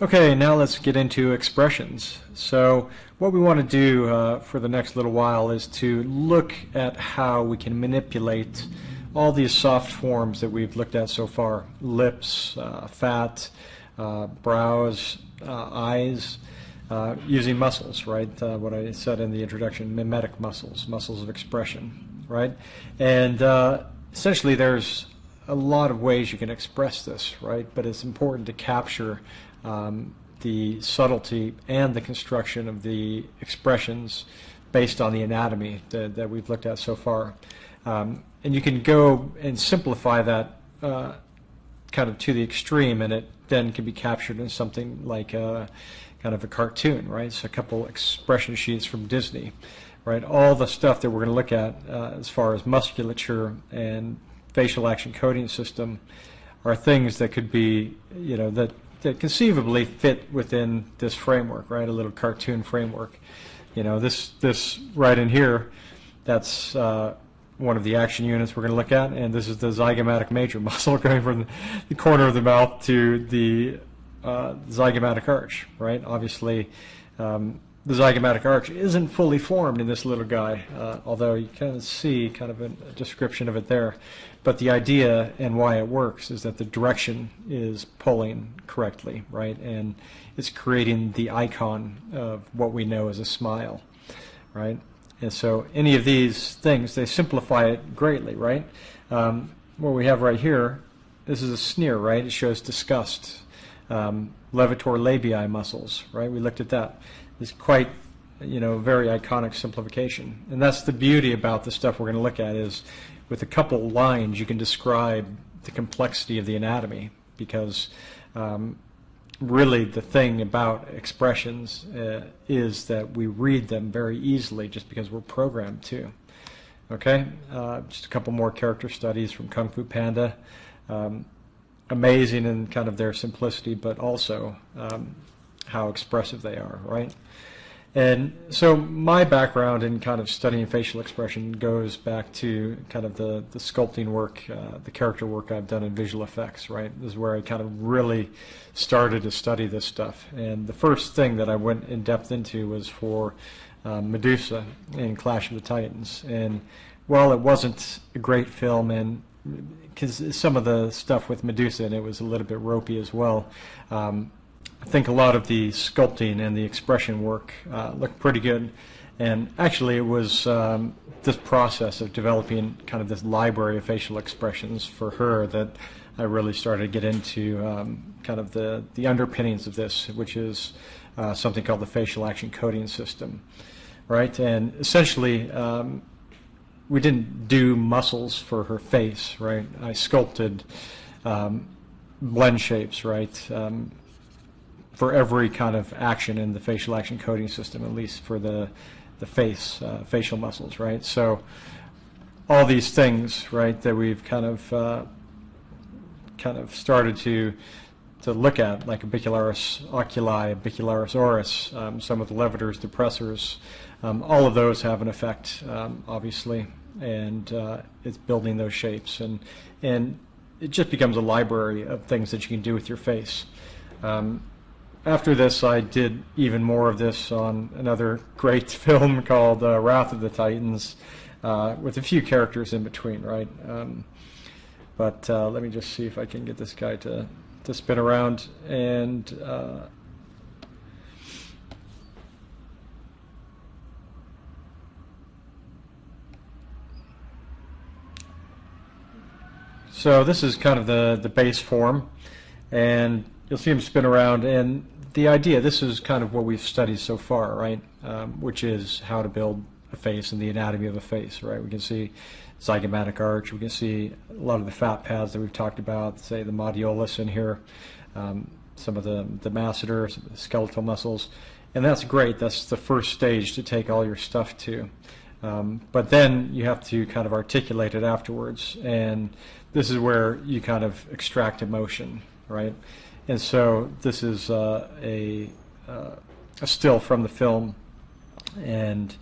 Okay, now let's get into expressions. So what we want to do for the next little while is to look at how we can manipulate all these soft forms that we've looked at so far: lips, fat, brows, eyes, using muscles, right? What I said in the introduction, mimetic muscles, muscles of expression, right? And essentially there's a lot of ways you can express this, right? But it's important to capture the subtlety and the construction of the expressions based on the anatomy that we've looked at so far. And you can go and simplify that kind of to the extreme, and it then can be captured in something like a kind of a cartoon, right? So a couple expression sheets from Disney, right? All the stuff that we're going to look at as far as musculature and facial action coding system are things that could be, that conceivably fit within this framework, right? A little cartoon framework. This right in here, that's one of the action units we're going to look at, and this is the zygomatic major muscle going from the corner of the mouth to the zygomatic arch, right? Obviously, the zygomatic arch isn't fully formed in this little guy, although you kind of see kind of a description of it there. But the idea and why it works is that the direction is pulling correctly, right? And it's creating the icon of what we know as a smile, right? And so any of these things, they simplify it greatly, right? What we have right here, this is a sneer, right? It shows disgust. Levator labii muscles, right? We looked at that. It's quite, very iconic simplification. And that's the beauty about the stuff we're going to look at is with a couple lines you can describe the complexity of the anatomy, because really the thing about expressions is that we read them very easily just because we're programmed to. Okay, just a couple more character studies from Kung Fu Panda. Amazing in kind of their simplicity, but also how expressive they are, right? And so my background in kind of studying facial expression goes back to kind of the sculpting work, the character work I've done in visual effects, right? This is where I kind of really started to study this stuff. And the first thing that I went in depth into was for Medusa in Clash of the Titans. And while it wasn't a great film, and because some of the stuff with Medusa in it was a little bit ropey as well, I think a lot of the sculpting and the expression work looked pretty good. And actually it was this process of developing kind of this library of facial expressions for her that I really started to get into kind of the underpinnings of this, which is something called the facial action coding system, right? And essentially we didn't do muscles for her face, right? I sculpted blend shapes, right? For every kind of action in the facial action coding system, at least for the face, facial muscles, right? So all these things, right, that we've kind of started to look at, like orbicularis oculi, orbicularis oris, some of the levators, depressors, all of those have an effect, obviously, and it's building those shapes, and it just becomes a library of things that you can do with your face. After this, I did even more of this on another great film called Wrath of the Titans, with a few characters in between, right? But let me just see if I can get this guy to spin around. And so this is kind of the base form, and you'll see him spin around. And the idea, this is kind of what we've studied so far, right? Which is how to build a face and the anatomy of a face, right? We can see zygomatic arch. We can see a lot of the fat paths that we've talked about, say the modiolus in here, some of the masseter, some of the skeletal muscles. And that's great. That's the first stage to take all your stuff to. But then you have to kind of articulate it afterwards. And this is where you kind of extract emotion, right? And so this is a still from the film, and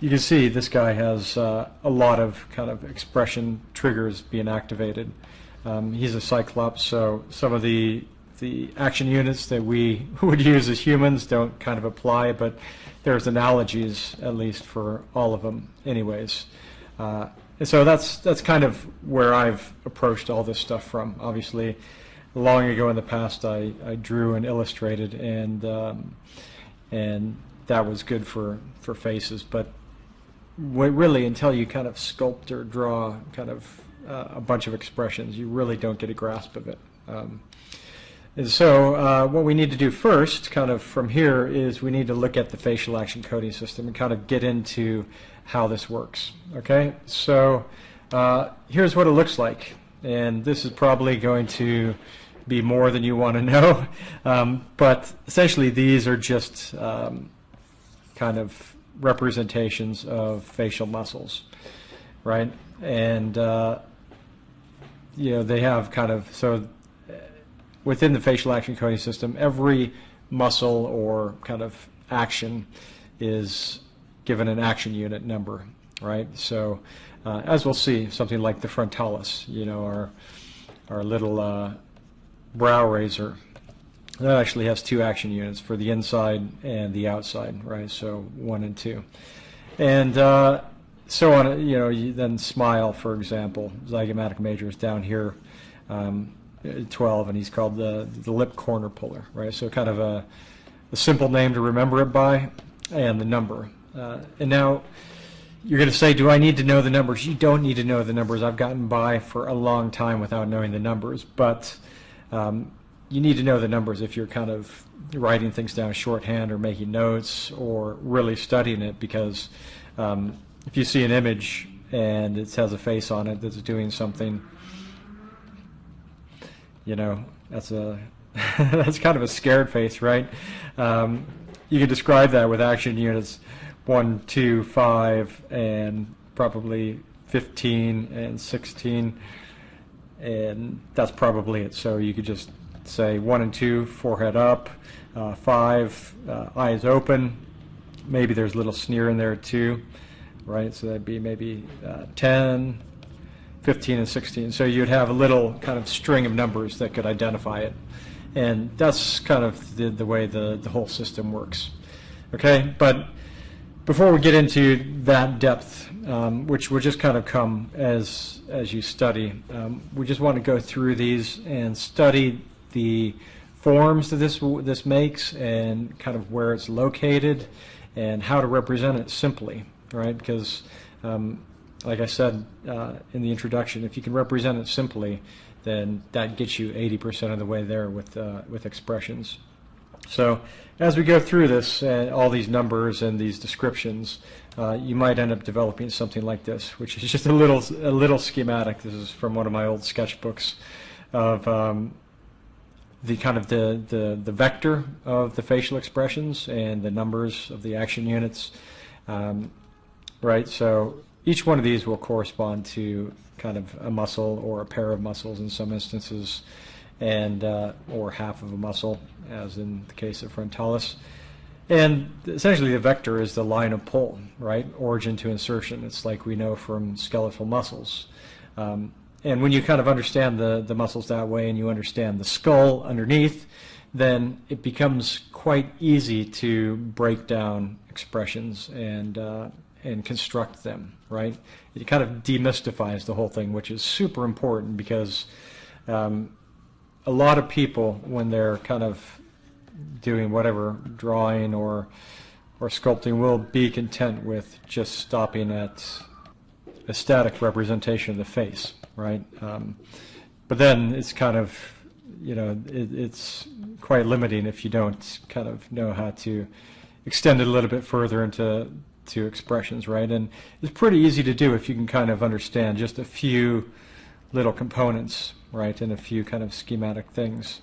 you can see this guy has a lot of kind of expression triggers being activated. He's a cyclops, so some of the the action units that we would use as humans don't kind of apply, but there's analogies at least for all of them anyways. And so that's kind of where I've approached all this stuff from. Obviously, long ago in the past, I drew and illustrated, and that was good for faces. But really, until you kind of sculpt or draw kind of a bunch of expressions, you really don't get a grasp of it. And so what we need to do first, kind of from here, is we need to look at the facial action coding system and kind of get into how this works. Okay, so here's what it looks like, and this is probably going to be more than you want to know, but essentially these are just kind of representations of facial muscles, right? And you know, they have kind of, so within the facial action coding system, every muscle or kind of action is given an action unit number, right? So as we'll see, something like the frontalis, you know, our little brow razor, that actually has 2 action units for the inside and the outside, right? So 1 and 2. And so on, you know, you then smile, for example, zygomatic major is down here, 12, and he's called the lip corner puller, right? So kind of a simple name to remember it by, and the number. And now you're going to say, do I need to know the numbers? You don't need to know the numbers. I've gotten by for a long time without knowing the numbers, but you need to know the numbers if you're kind of writing things down shorthand or making notes or really studying it, because if you see an image and it has a face on it that's doing something, you know, that's that's kind of a scared face, right? You can describe that with action units 1, 2, 5, and probably 15 and 16, and that's probably it. So you could just say 1 and 2, forehead up, 5, eyes open. Maybe there's a little sneer in there too, right? So that'd be maybe 10, 15, and 16. So you'd have a little kind of string of numbers that could identify it. And that's kind of the way the whole system works. Okay, but before we get into that depth, which will just kind of come as you study, we just want to go through these and study the forms that this makes and kind of where it's located and how to represent it simply, right? Because like I said in the introduction, if you can represent it simply, then that gets you 80% of the way there with expressions. So as we go through this, all these numbers and these descriptions, you might end up developing something like this, which is just a little schematic. This is from one of my old sketchbooks of the kind of the vector of the facial expressions and the numbers of the action units, right? So each one of these will correspond to kind of a muscle or a pair of muscles in some instances, and or half of a muscle, as in the case of frontalis. And essentially the vector is the line of pull, right? Origin to insertion. It's like we know from skeletal muscles. And when you kind of understand the muscles that way, and you understand the skull underneath, then it becomes quite easy to break down expressions and construct them, right? It kind of demystifies the whole thing, which is super important, because a lot of people, when they're kind of doing whatever, drawing or sculpting, will be content with just stopping at a static representation of the face, right? But then it's kind of, you know, it's quite limiting if you don't kind of know how to extend it a little bit further into expressions, right? And it's pretty easy to do if you can kind of understand just a few little components, right, and a few kind of schematic things.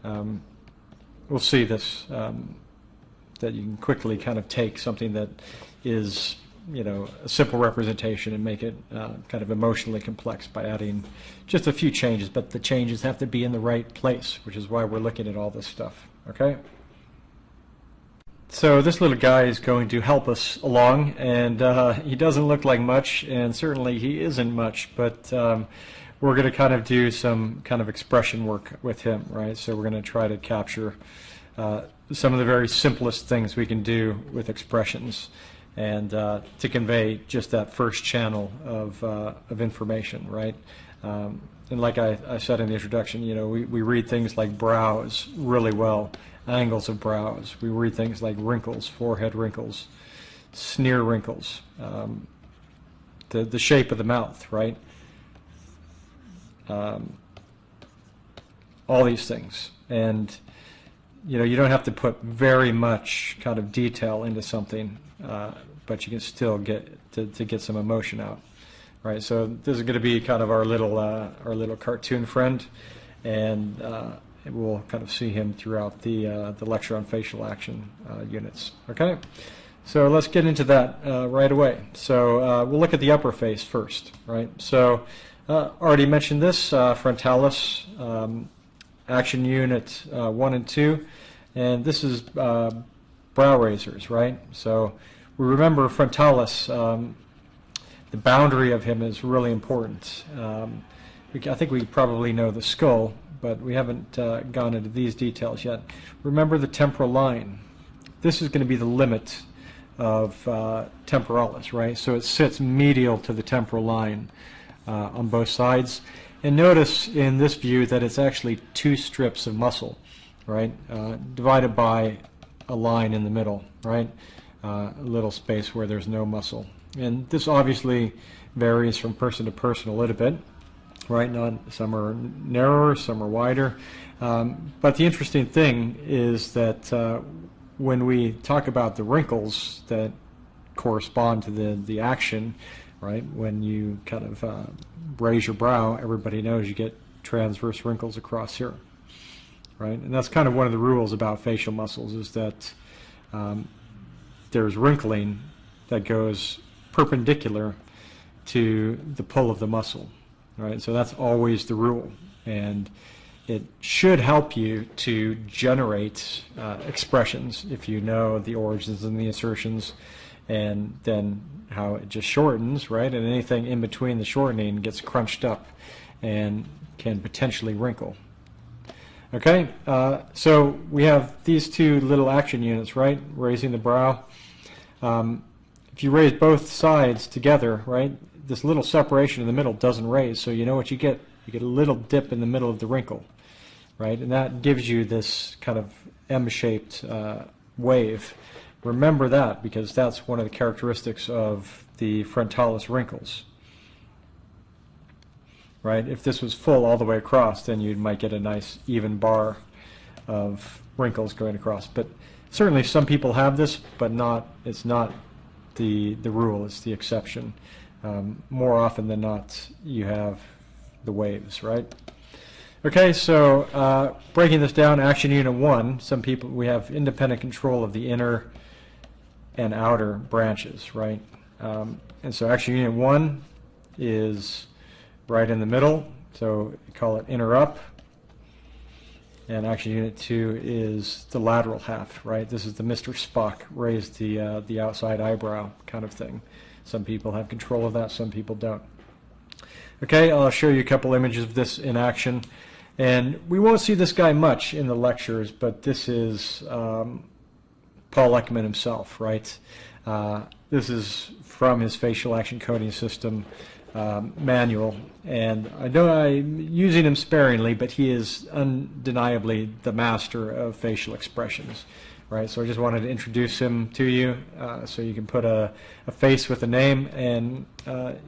We'll see this, that you can quickly kind of take something that is, you know, a simple representation and make it kind of emotionally complex by adding just a few changes, but the changes have to be in the right place, which is why we're looking at all this stuff, okay? So this little guy is going to help us along, and he doesn't look like much, and certainly he isn't much, but we're going to kind of do some kind of expression work with him, right? So we're going to try to capture some of the very simplest things we can do with expressions, and to convey just that first channel of information, right? And like I said in the introduction, you know, we read things like brows really well, angles of brows. We read things like wrinkles, forehead wrinkles, sneer wrinkles, the shape of the mouth, right? All these things. And, you know, you don't have to put very much kind of detail into something, but you can still get to get some emotion out. Right, so this is going to be kind of our little cartoon friend, and we'll kind of see him throughout the lecture on facial action units. Okay, so let's get into that right away. So we'll look at the upper face first. Right, so already mentioned this frontalis action unit 1 and 2, and this is brow raisers. Right, so we remember frontalis. The boundary of him is really important. I think we probably know the skull, but we haven't gone into these details yet. Remember the temporal line. This is going to be the limit of temporalis, right? So it sits medial to the temporal line on both sides. And notice in this view that it's actually 2 strips of muscle, right? Divided by a line in the middle, right? A little space where there's no muscle. And this obviously varies from person to person a little bit, right? Some are narrower, some are wider. But the interesting thing is that when we talk about the wrinkles that correspond to the action, right? When you kind of raise your brow, everybody knows you get transverse wrinkles across here, right? And that's kind of one of the rules about facial muscles, is that there's wrinkling that goes perpendicular to the pull of the muscle, right? So that's always the rule, and it should help you to generate expressions if you know the origins and the assertions, and then how it just shortens, right? And anything in between the shortening gets crunched up and can potentially wrinkle. Okay, so we have these 2 little action units, right? Raising the brow. If you raise both sides together, right, this little separation in the middle doesn't raise, so you know what you get? You get a little dip in the middle of the wrinkle, right? And that gives you this kind of M-shaped wave. Remember that, because that's one of the characteristics of the frontalis wrinkles, right? If this was full all the way across, then you might get a nice even bar of wrinkles going across. But certainly some people have this, but it's not the rule, it's the exception. More often than not, you have the waves, right? Okay, so breaking this down, action unit 1, we have independent control of the inner and outer branches, right? And so action unit 1 is right in the middle, so we call it inner up. And action unit 2 is the lateral half, right? This is the Mr. Spock, raise the outside eyebrow kind of thing. Some people have control of that, some people don't. Okay, I'll show you a couple images of this in action. And we won't see this guy much in the lectures, but this is Paul Ekman himself, right? This is from his facial action coding system manual, and I know I'm using him sparingly, but he is undeniably the master of facial expressions, right? So I just wanted to introduce him to you so you can put a face with a name, and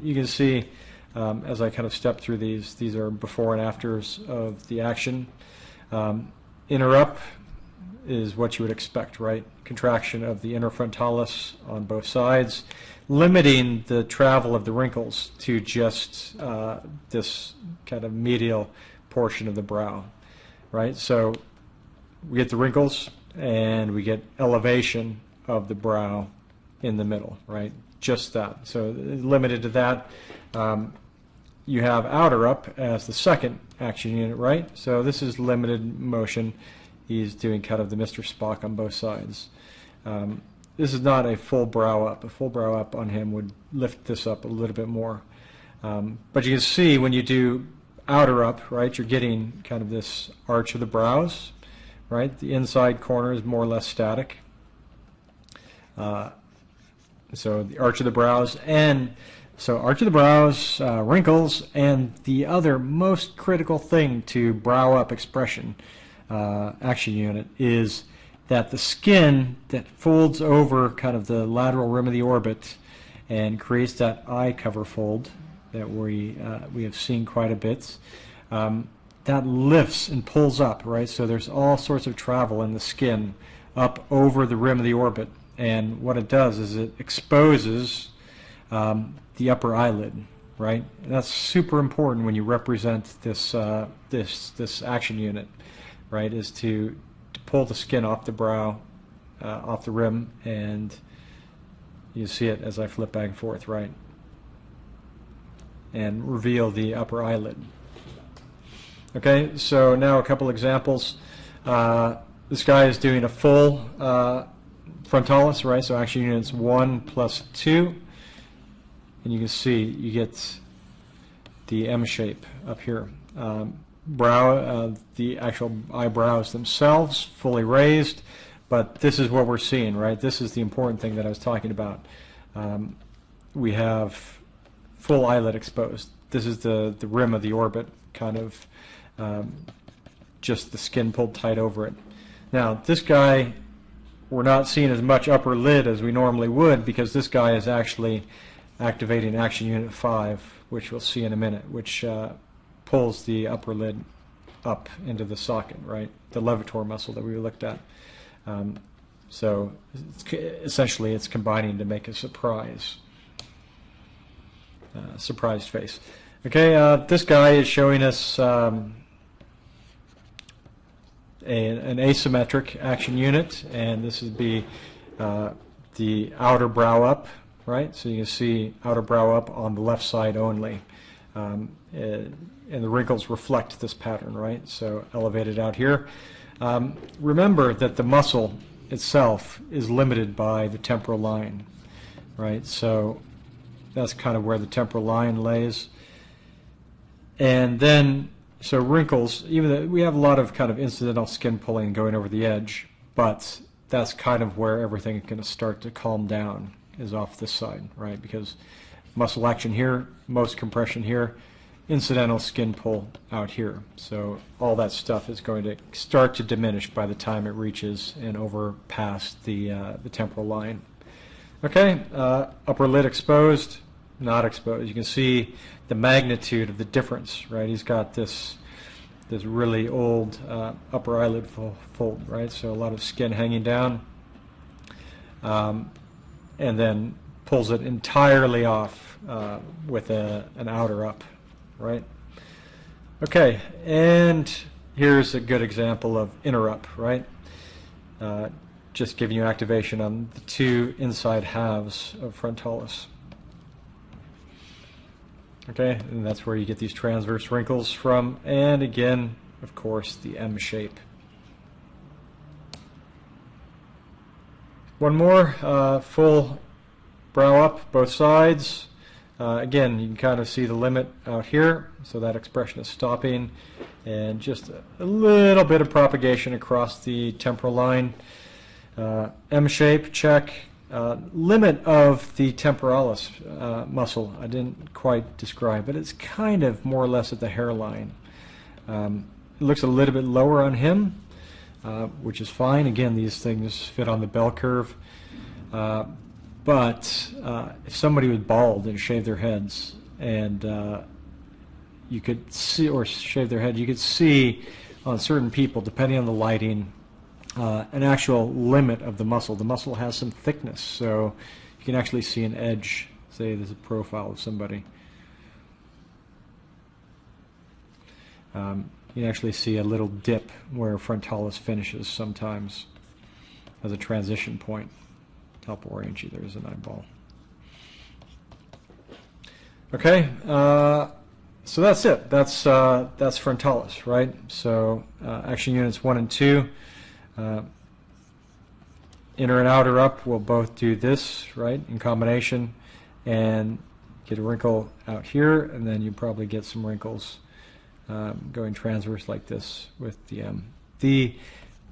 you can see as I kind of step through these are before and afters of the action. Inner up is what you would expect, right? Contraction of the inner frontalis on both sides, limiting the travel of the wrinkles to just this kind of medial portion of the brow, right? So we get the wrinkles and we get elevation of the brow in the middle, right? Just that. So limited to that. You have outer up as the second action unit, right? So this is limited motion. He's doing kind of the Mr. Spock on both sides. This is not a full brow up. A full brow up on him would lift this up a little bit more. But you can see when you do outer up, right, you're getting kind of this arch of the brows, right? The inside corner is more or less static. So the arch of the brows, and so arch of the brows, wrinkles, and the other most critical thing to brow up expression action unit is that the skin that folds over kind of the lateral rim of the orbit and creates that eye cover fold that we have seen quite a bit, that lifts and pulls up, right? So there's all sorts of travel in the skin up over the rim of the orbit, and what it does is it exposes the upper eyelid, right? And that's super important when you represent this this action unit, right? Is to pull the skin off the brow, off the rim, and you see it as I flip back and forth, right? And reveal the upper eyelid. Okay, so now a couple examples. This guy is doing a full frontalis, right? So action units 1 plus 2. And you can see you get the M shape up here. The actual eyebrows themselves fully raised, but this is what we're seeing, right? This is the important thing that I was talking about. We have full eyelid exposed. This is the rim of the orbit, kind of just the skin pulled tight over it. Now, this guy, we're not seeing as much upper lid as we normally would because this guy is actually activating action unit 5, which we'll see in a minute, which pulls the upper lid up into the socket, right? The levator muscle that we looked at. So essentially it's combining to make a surprised face. Okay, this guy is showing us an asymmetric action unit, and this would be the outer brow up, right? So you can see outer brow up on the left side only. And the wrinkles reflect this pattern, right? So elevated out here. Remember that the muscle itself is limited by the temporal line, right? So that's kind of where the temporal line lays. And then, so wrinkles, even though we have a lot of kind of incidental skin pulling going over the edge, but that's kind of where everything is going to start to calm down, is off this side, right? Because muscle action here, most compression here, incidental skin pull out here. So all that stuff is going to start to diminish by the time it reaches and over past the temporal line. Okay, upper lid exposed, not exposed. You can see the magnitude of the difference, right? He's got this really old upper eyelid fold, right? So a lot of skin hanging down, and then pulls it entirely off with an outer up, right? Okay, and here's a good example of inner up, right? Just giving you activation on the two inside halves of frontalis. Okay, and that's where you get these transverse wrinkles from, and again, of course, the M shape. One more, full brow up, both sides. Again, you can kind of see the limit out here, so that expression is stopping, and just a little bit of propagation across the temporal line. M shape, check. Limit of the temporalis muscle, I didn't quite describe, but it's kind of more or less at the hairline. It looks a little bit lower on him, which is fine. Again, these things fit on the bell curve. But if somebody was bald and shaved their heads, and you could see, or shave their head, you could see on certain people, depending on the lighting, an actual limit of the muscle. The muscle has some thickness, so you can actually see an edge. Say there's a profile of somebody. You can actually see a little dip where frontalis finishes sometimes as a transition point. Top orangey, there's an eyeball. Okay, so that's it. That's frontalis, right? So action units 1 and 2. Inner and outer up will both do this, right, in combination, and get a wrinkle out here, and then you probably get some wrinkles going transverse like this with the M. The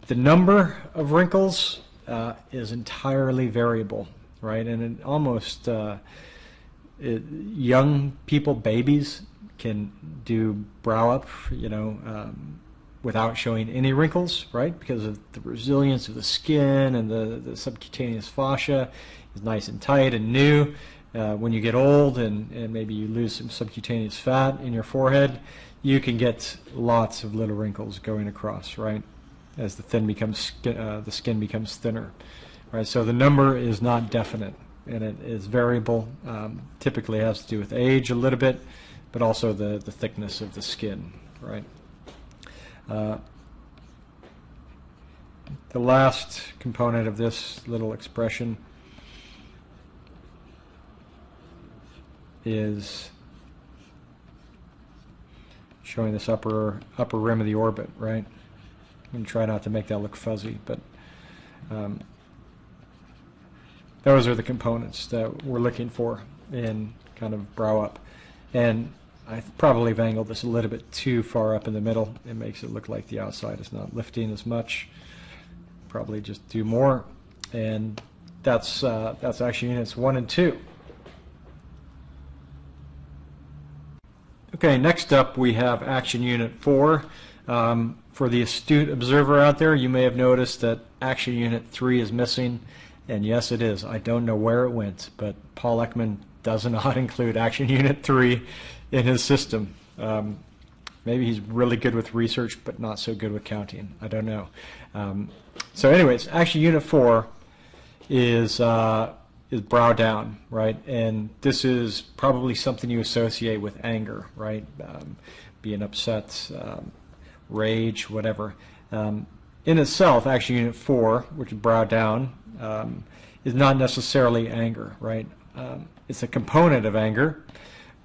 number of wrinkles is entirely variable, right? And it almost young people, babies, can do brow up, without showing any wrinkles, right? Because of the resilience of the skin, and the subcutaneous fascia is nice and tight and new. When you get old and maybe you lose some subcutaneous fat in your forehead, you can get lots of little wrinkles going across, right? As the skin becomes thinner, right? So the number is not definite, and it is variable. Typically has to do with age a little bit, but also the thickness of the skin, right? The last component of this little expression is showing this upper rim of the orbit, right? I'm going to try not to make that look fuzzy, but those are the components that we're looking for in kind of brow up. And I probably have angled this a little bit too far up in the middle. It makes it look like the outside is not lifting as much. Probably just do more. And that's actually units 1 and 2. Okay, next up we have action unit 4. For the astute observer out there, you may have noticed that action unit 3 is missing, and yes, it is. I don't know where it went, but Paul Ekman does not include action unit 3 in his system. Maybe he's really good with research, but not so good with counting. I don't know. So anyways, action unit 4 is brow down, right? And this is probably something you associate with anger, right? Being upset, rage, whatever. In itself, action unit 4, which is brow down, is not necessarily anger, right? It's a component of anger,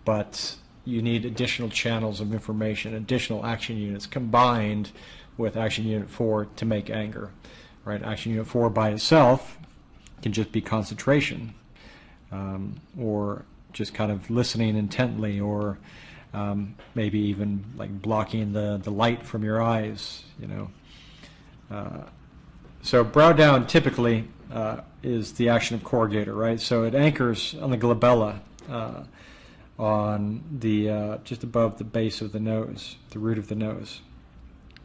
but you need additional channels of information, additional action units combined with action unit 4 to make anger, right? Action unit 4 by itself can just be concentration, or just kind of listening intently, or maybe even like blocking the light from your eyes, So brow down typically is the action of corrugator, right? So it anchors on the glabella, on the just above the base of the nose, the root of the nose,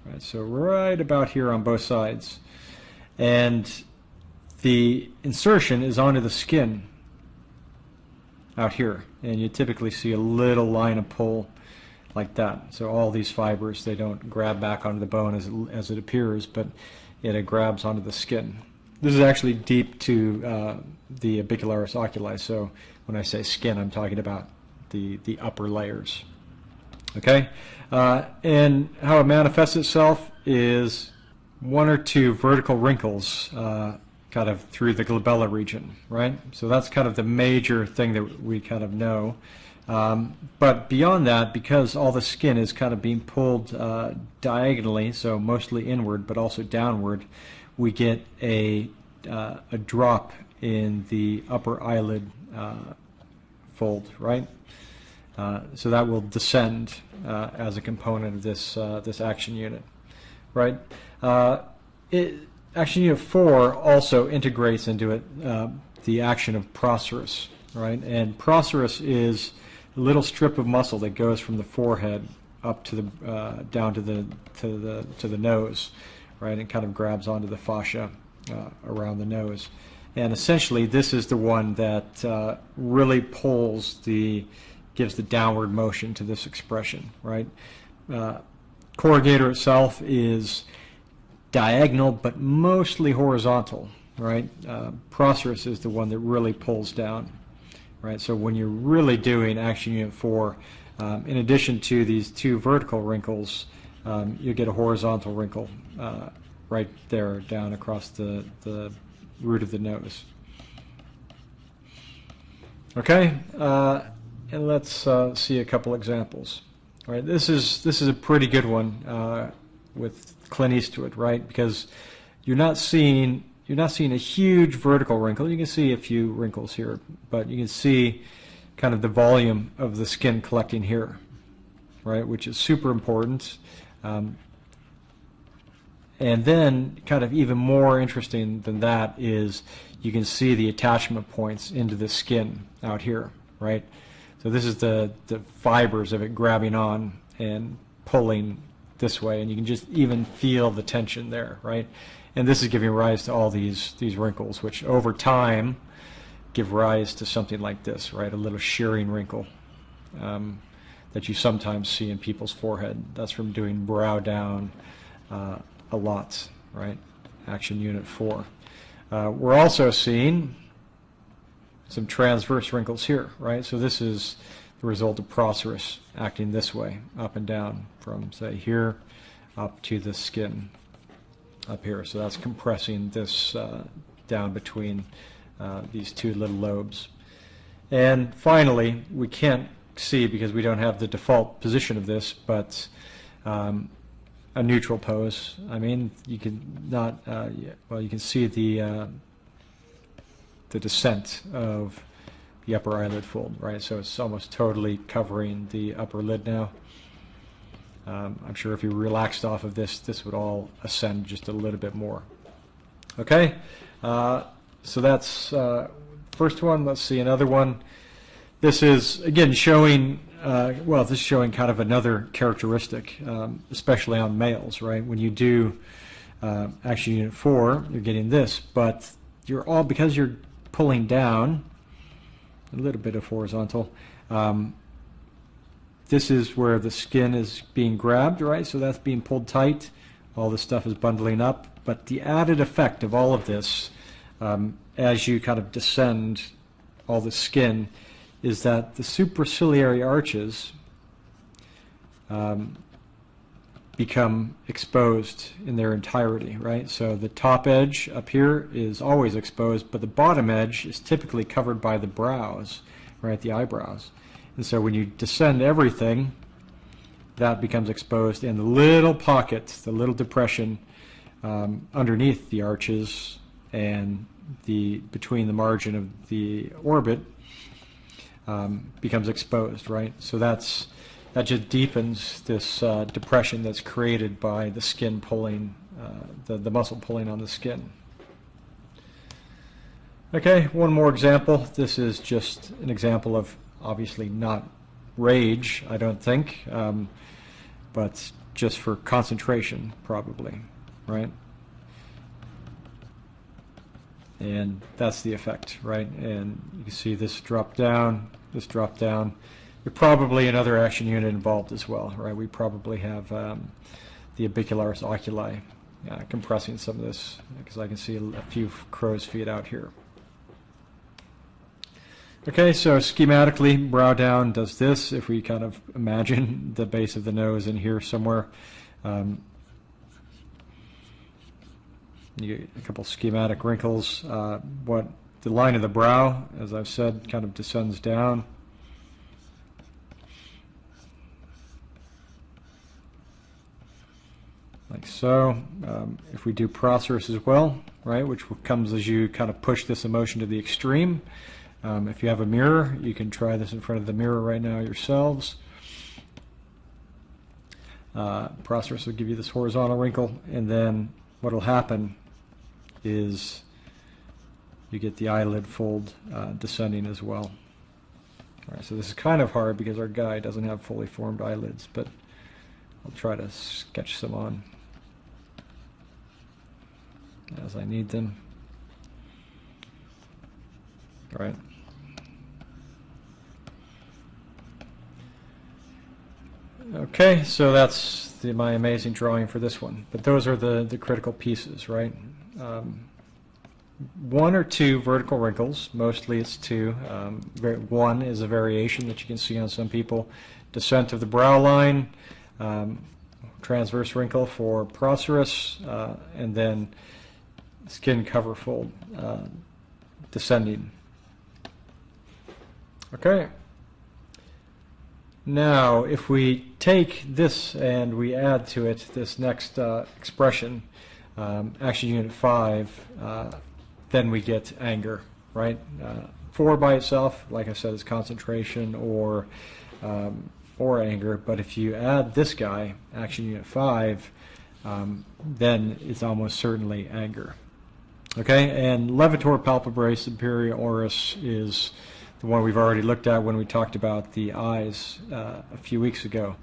right? So right about here on both sides, and the insertion is onto the skin out here, and you typically see a little line of pull like that. So all these fibers, they don't grab back onto the bone as it appears, but it grabs onto the skin. This is actually deep to the orbicularis oculi, so when I say skin, I'm talking about the upper layers. Okay? And how it manifests itself is 1 or 2 vertical wrinkles kind of through the glabella region, right? So that's kind of the major thing that we kind of know. But beyond that, because all the skin is kind of being pulled diagonally, so mostly inward but also downward, we get a drop in the upper eyelid fold, right? So that will descend as a component of this action unit, right? Action unit 4 also integrates into it the action of procerus, right? And procerus is a little strip of muscle that goes from the forehead up to the down to the nose, right? And kind of grabs onto the fascia around the nose. And essentially, this is the one that really gives the downward motion to this expression, right? Corrugator itself is diagonal, but mostly horizontal, right? Procerus is the one that really pulls down, right? So when you're really doing action unit 4, in addition to these 2 vertical wrinkles, you get a horizontal wrinkle right there down across the root of the nose. Okay, and let's see a couple examples. All right, this is a pretty good one with Clint Eastwood, right? Because you're not seeing a huge vertical wrinkle. You can see a few wrinkles here, but you can see kind of the volume of the skin collecting here. right, which is super important. And then, kind of even more interesting than that is you can see the attachment points into the skin out here, right? So this is the fibers of it grabbing on and pulling this way, and you can just even feel the tension there, right? And this is giving rise to all these wrinkles, which over time give rise to something like this, right? A little shearing wrinkle that you sometimes see in people's forehead. That's from doing brow down a lot, right? Action Unit 4. We're also seeing some transverse wrinkles here, right? So this is the result of Procerus acting this way, up and down, from, say, here up to the skin up here. So that's compressing this down between these two little lobes. And finally, we can't see because we don't have the default position of this, but a neutral pose. I mean, you can not, well, you can see the descent of the upper eyelid fold, right? So it's almost totally covering the upper lid now. I'm sure if you relaxed off of this, this would all ascend just a little bit more. Okay, so that's first one. Let's see another one. This is, again, showing, well, this is showing kind of another characteristic, especially on males, right? When you do Action Unit 4, you're getting this, but you're all, because you're pulling down, a little bit of horizontal, this is where the skin is being grabbed, right? So that's being pulled tight. All this stuff is bundling up. But the added effect of all of this, as you kind of descend all the skin, is that the supraciliary arches become exposed in their entirety, right? So the top edge up here is always exposed, but the bottom edge is typically covered by the brows, right, the eyebrows. And so when you descend everything, that becomes exposed, and the little pocket, the little depression underneath the arches and between the margin of the orbit becomes exposed, right? So that just deepens this depression that's created by the skin pulling, the muscle pulling on the skin. Okay, one more example. This is just an example of, obviously not rage, I don't think, but just for concentration, probably, right? And that's the effect, right? And you can see this drop down, this drop down. There's probably another action unit involved as well, right? We probably have the orbicularis oculi compressing some of this, because I can see a few crow's feet out here. Okay, so schematically, brow down does this. If we kind of imagine the base of the nose in here somewhere, you get a couple schematic wrinkles. What the line of the brow, as I've said, kind of descends down. Like so. If we do Procerus as well, right, which comes as you kind of push this emotion to the extreme. If you have a mirror, you can try this in front of the mirror right now yourselves. Procerus will give you this horizontal wrinkle, and then what will happen is you get the eyelid fold descending as well. All right, so this is kind of hard because our guy doesn't have fully formed eyelids, but I'll try to sketch some on as I need them. All right. Okay, so that's my amazing drawing for this one. But those are the critical pieces, right? One or two vertical wrinkles, mostly it's two. One is a variation that you can see on some people. Descent of the brow line, transverse wrinkle for Procerus, and then skin cover fold descending. Okay. Now, if we take this and we add to it this next expression, Action Unit 5, then we get anger, right? 4 by itself, like I said, is concentration or or anger, but if you add this guy, action unit 5, then it's almost certainly anger. Okay, and levator palpebrae superioris is the one we've already looked at when we talked about the eyes a few weeks ago,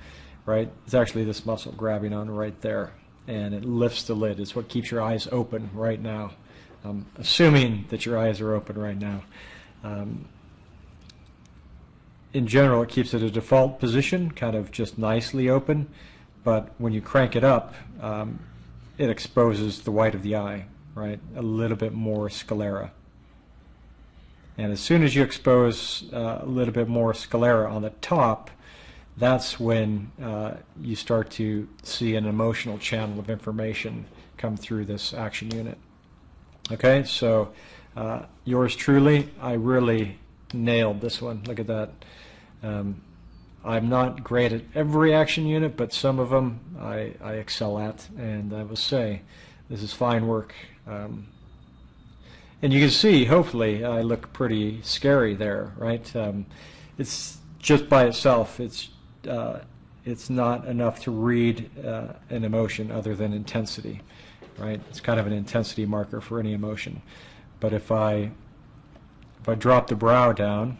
right? It's actually this muscle grabbing on right there, and it lifts the lid. It's what keeps your eyes open right now, assuming that your eyes are open right now. In general, it keeps it a default position, kind of just nicely open, but when you crank it up, it exposes the white of the eye, right? A little bit more sclera. And as soon as you expose a little bit more sclera on the top, that's when you start to see an emotional channel of information come through this action unit. Okay, so yours truly, I really nailed this one. Look at that. I'm not great at every action unit, but some of them I excel at, and I will say this is fine work. And you can see, hopefully, I look pretty scary there, right? It's just by itself, it's not enough to read an emotion other than intensity, right? It's kind of an intensity marker for any emotion. But if I drop the brow down,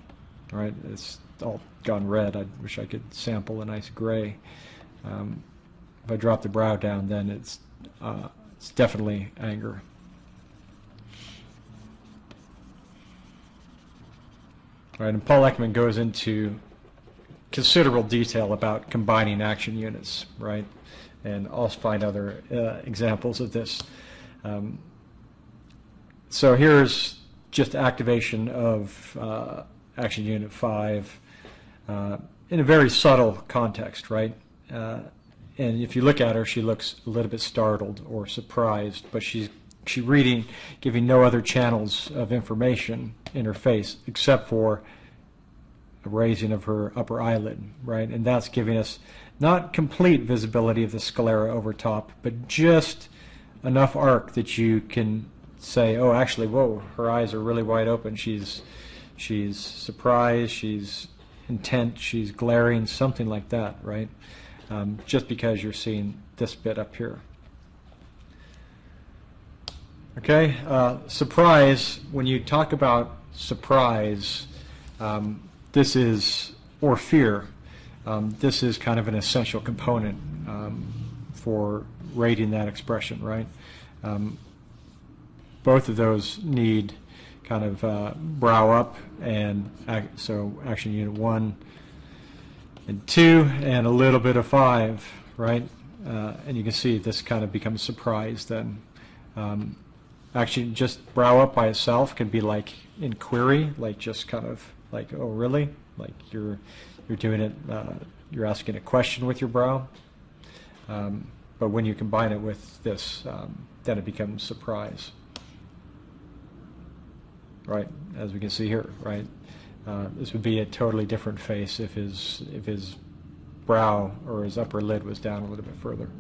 right, it's all gone red. I wish I could sample a nice gray. If I drop the brow down, then it's definitely anger. Right, and Paul Ekman goes into considerable detail about combining action units, right? And I'll find other examples of this. So here's just activation of action unit 5 in a very subtle context, right? And if you look at her, she looks a little bit startled or surprised, but she's reading, giving no other channels of information in her face except for a raising of her upper eyelid, right? And that's giving us not complete visibility of the sclera over top, but just enough arc that you can say, oh, actually, whoa, her eyes are really wide open. She's surprised, she's intent, she's glaring, something like that, right? Just because you're seeing this bit up here. Okay, surprise, when you talk about surprise, this is, or fear, this is kind of an essential component for rating that expression, right? Both of those need kind of brow up, and so action unit 1 and 2, and a little bit of 5, right? And you can see this kind of becomes surprise then. Actually, just brow up by itself can be like inquiry, like just kind of like, oh, really? Like you're doing it, you're asking a question with your brow. But when you combine it with this, then it becomes surprise. Right, as we can see here, right? This would be a totally different face if his brow or his upper lid was down a little bit further.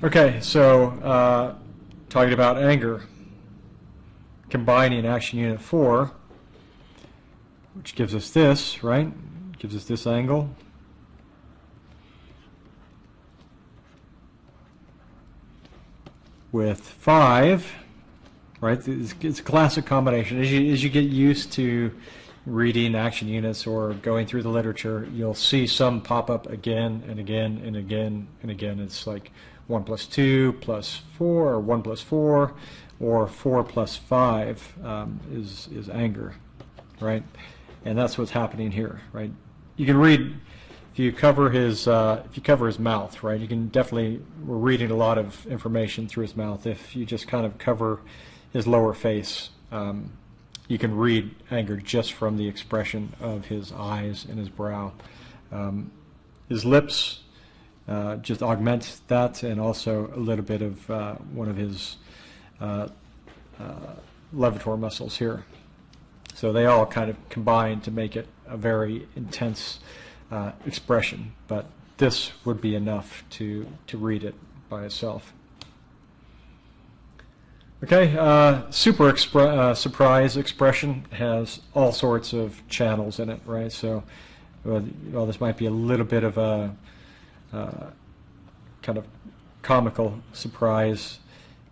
Okay, so talking about anger, combining action unit 4, which gives us this, right? Gives us this angle. With 5, right? It's a classic combination. As you get used to reading action units or going through the literature, you'll see some pop up again and again and again and again. It's like 1 plus 2 plus 4, or 1 plus 4, or 4 plus 5 is anger, right? And that's what's happening here, right? You can read, if you cover his mouth, right? You can definitely, we're reading a lot of information through his mouth. If you just kind of cover his lower face, you can read anger just from the expression of his eyes and his brow. His lips just augment that, and also a little bit of one of his levator muscles here. So they all kind of combine to make it a very intense expression, but this would be enough to read it by itself. Okay, surprise expression has all sorts of channels in it, right? So, well, this might be a little bit of a kind of comical surprise.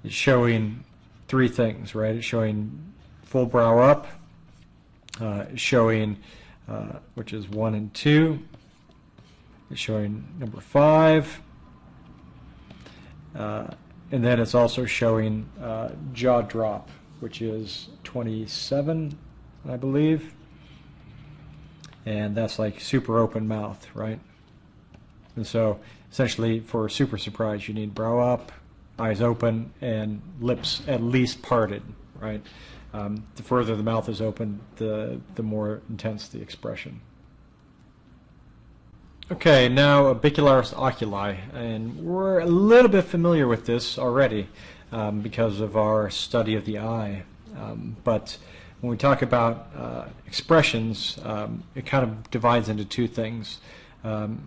It's showing three things, right? It's showing full brow up, it's showing, which is 1 and 2, it's showing number 5, and then it's also showing jaw drop, which is 27, I believe. And that's like super open mouth, right? And so essentially for super surprise, you need brow up, eyes open, and lips at least parted, right? The further the mouth is open, the more intense the expression. Okay, now orbicularis oculi, and we're a little bit familiar with this already because of our study of the eye. But when we talk about expressions, it kind of divides into two things,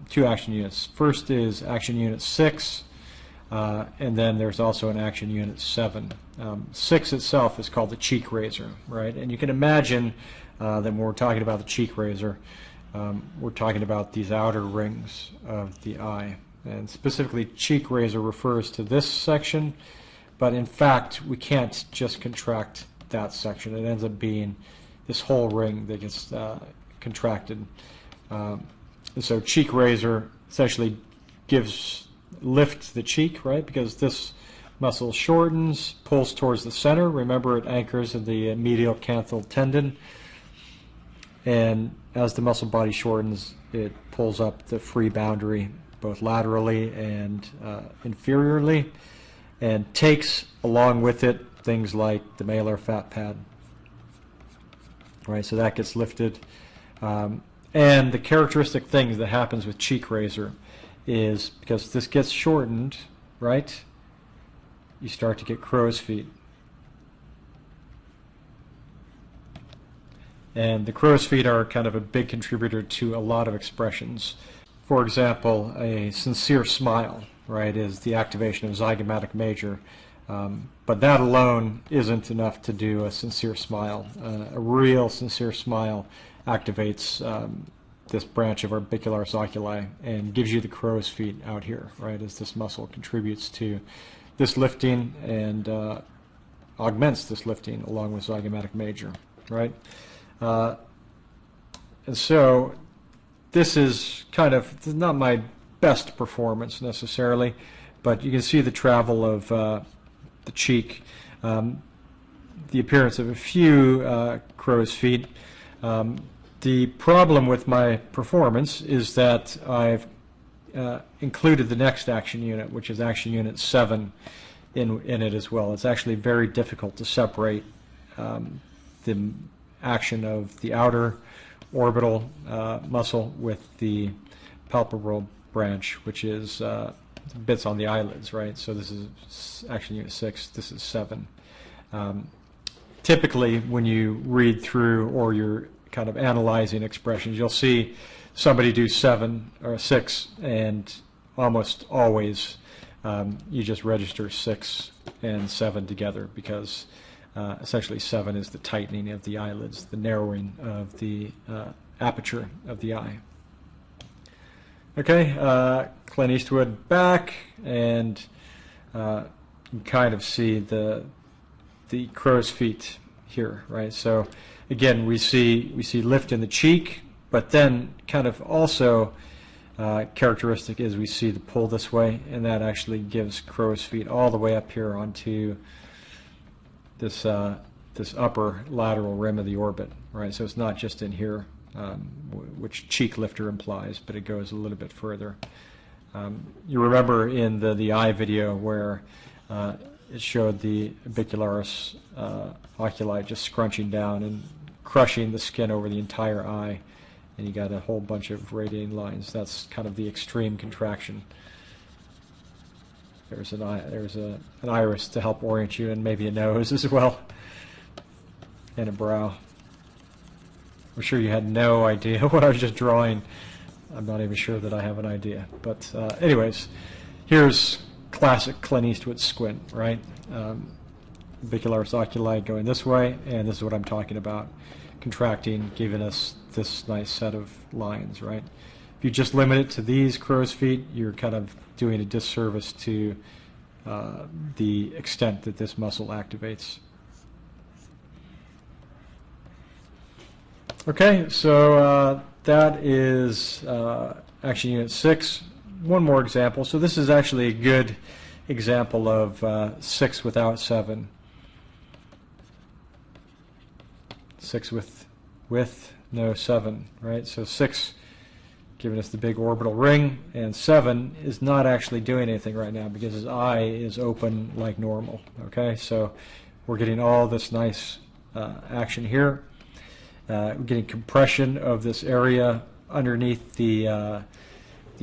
two action units. First is action unit 6, and then there's also an action unit 7. 6 itself is called the cheek razor, right? And you can imagine that when we're talking about the cheek razor, we're talking about these outer rings of the eye. And specifically, cheek razor refers to this section, but in fact, we can't just contract that section. It ends up being this whole ring that gets contracted. And so cheek razor essentially lifts the cheek, right? Because this muscle shortens, pulls towards the center. Remember, it anchors in the medial canthal tendon. And as the muscle body shortens, it pulls up the free boundary both laterally and inferiorly, and takes along with it things like the malar fat pad. Right, so that gets lifted. And the characteristic thing that happens with cheek razor is because this gets shortened, right, you start to get crow's feet. And the crow's feet are kind of a big contributor to a lot of expressions. For example, a sincere smile, right, is the activation of zygomatic major. But that alone isn't enough to do a sincere smile. A real sincere smile activates this branch of orbicularis oculi and gives you the crow's feet out here, right, as this muscle contributes to this lifting and augments this lifting along with zygomatic major, right? And so this is this is not my best performance necessarily, but you can see the travel of the cheek, the appearance of a few crow's feet. The problem with my performance is that I've included the next action unit, which is action unit 7, in it as well. It's actually very difficult to separate the action of the outer orbital muscle with the palpebral branch, which is bits on the eyelids, right? So this is action unit 6, this is 7. Typically, when you read through or you're kind of analyzing expressions, you'll see somebody do 7 or 6, and almost always you just register 6 and 7 together because essentially 7 is the tightening of the eyelids, the narrowing of the aperture of the eye. Okay, Clint Eastwood back, and you kind of see the crow's feet here, right? So again, we see lift in the cheek, but then kind of also characteristic is we see the pull this way, and that actually gives crow's feet all the way up here onto this this upper lateral rim of the orbit, right? So it's not just in here, which cheek lifter implies, but it goes a little bit further. You remember in the eye video where it showed the orbicularis oculi just scrunching down and crushing the skin over the entire eye, and you got a whole bunch of radiating lines. That's kind of the extreme contraction. There's an iris to help orient you, and maybe a nose as well, and a brow. I'm sure you had no idea what I was just drawing. I'm not even sure that I have an idea. But anyways, here's classic Clint Eastwood squint, right? orbicularis oculi going this way, and this is what I'm talking about, contracting, giving us this nice set of lines, right? If you just limit it to these crow's feet, you're kind of doing a disservice to the extent that this muscle activates. Okay, so that is action unit 6. One more example. So this is actually a good example of 6 without 7. 6 with no 7, right? So 6 giving us the big orbital ring, and 7 is not actually doing anything right now because his eye is open like normal. Okay, so we're getting all this nice action here. We're getting compression of this area underneath the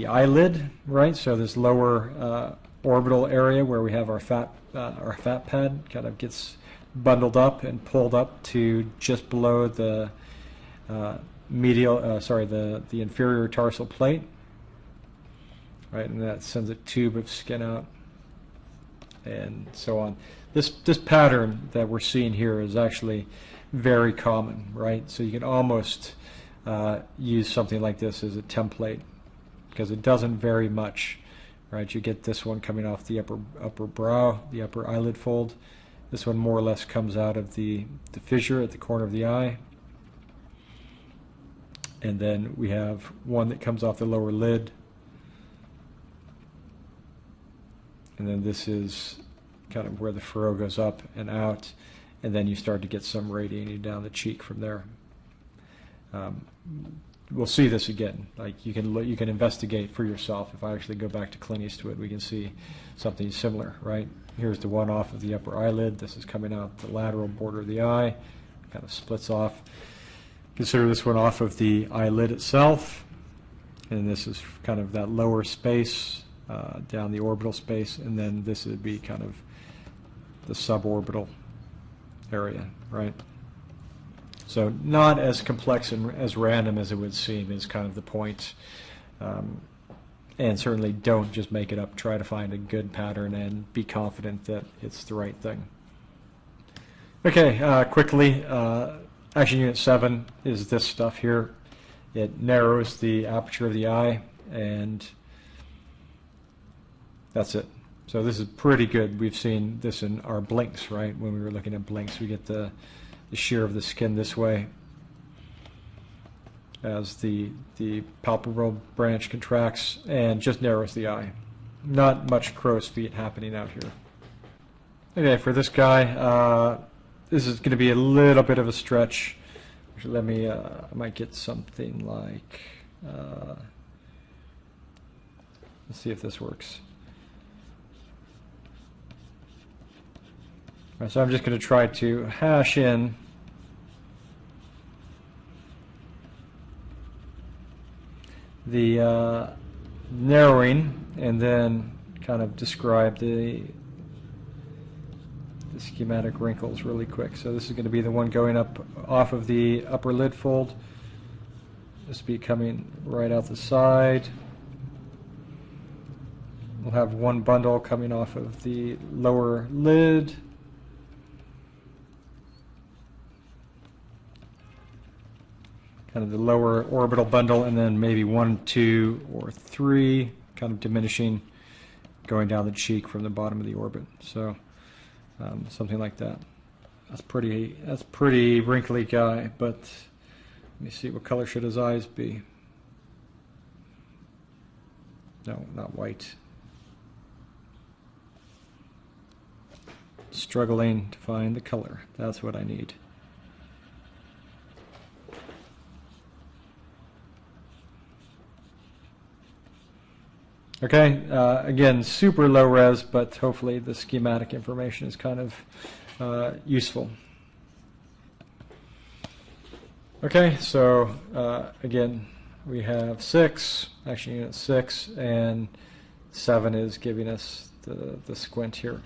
eyelid, right? So this lower orbital area where we have our fat pad kind of gets bundled up and pulled up to just below the the inferior tarsal plate, right? And that sends a tube of skin out, and so on. This pattern that we're seeing here is actually very common, right? So you can almost use something like this as a template because it doesn't vary much, right? You get this one coming off the upper brow, the upper eyelid fold. This one more or less comes out of the fissure at the corner of the eye. And then we have one that comes off the lower lid. And then this is kind of where the furrow goes up and out. And then you start to get some radiating down the cheek from there. We'll see this again. Like you can investigate for yourself. If I actually go back to Clint Eastwood, we can see something similar, right? Here's the one off of the upper eyelid. This is coming out the lateral border of the eye. Kind of splits off. Consider this one off of the eyelid itself. And this is kind of that lower space down the orbital space. And then this would be kind of the suborbital area, right? So not as complex and as random as it would seem is kind of the point. And certainly don't just make it up. Try to find a good pattern and be confident that it's the right thing. Okay, quickly, action unit 7 is this stuff here. It narrows the aperture of the eye, and that's it. So this is pretty good. We've seen this in our blinks, right? When we were looking at blinks, we get the shear of the skin this way as the palpebral branch contracts and just narrows the eye. Not much crow's feet happening out here. Okay, for this guy, this is going to be a little bit of a stretch. Actually, let me, I might get something like, let's see if this works. All right, so I'm just going to try to hash in the narrowing and then kind of describe the schematic wrinkles really quick. So this is going to be the one going up off of the upper lid fold. This will be coming right out the side. We'll have one bundle coming off of the lower lid. Kind of the lower orbital bundle, and then maybe 1, 2, or 3, kind of diminishing, going down the cheek from the bottom of the orbit. So something like that. That's pretty wrinkly guy, but let me see, what color should his eyes be? No, not white. Struggling to find the color. That's what I need. Okay, again, super low res, but hopefully the schematic information is kind of useful. Okay, so again, we have 6, action unit 6, and 7 is giving us the squint here.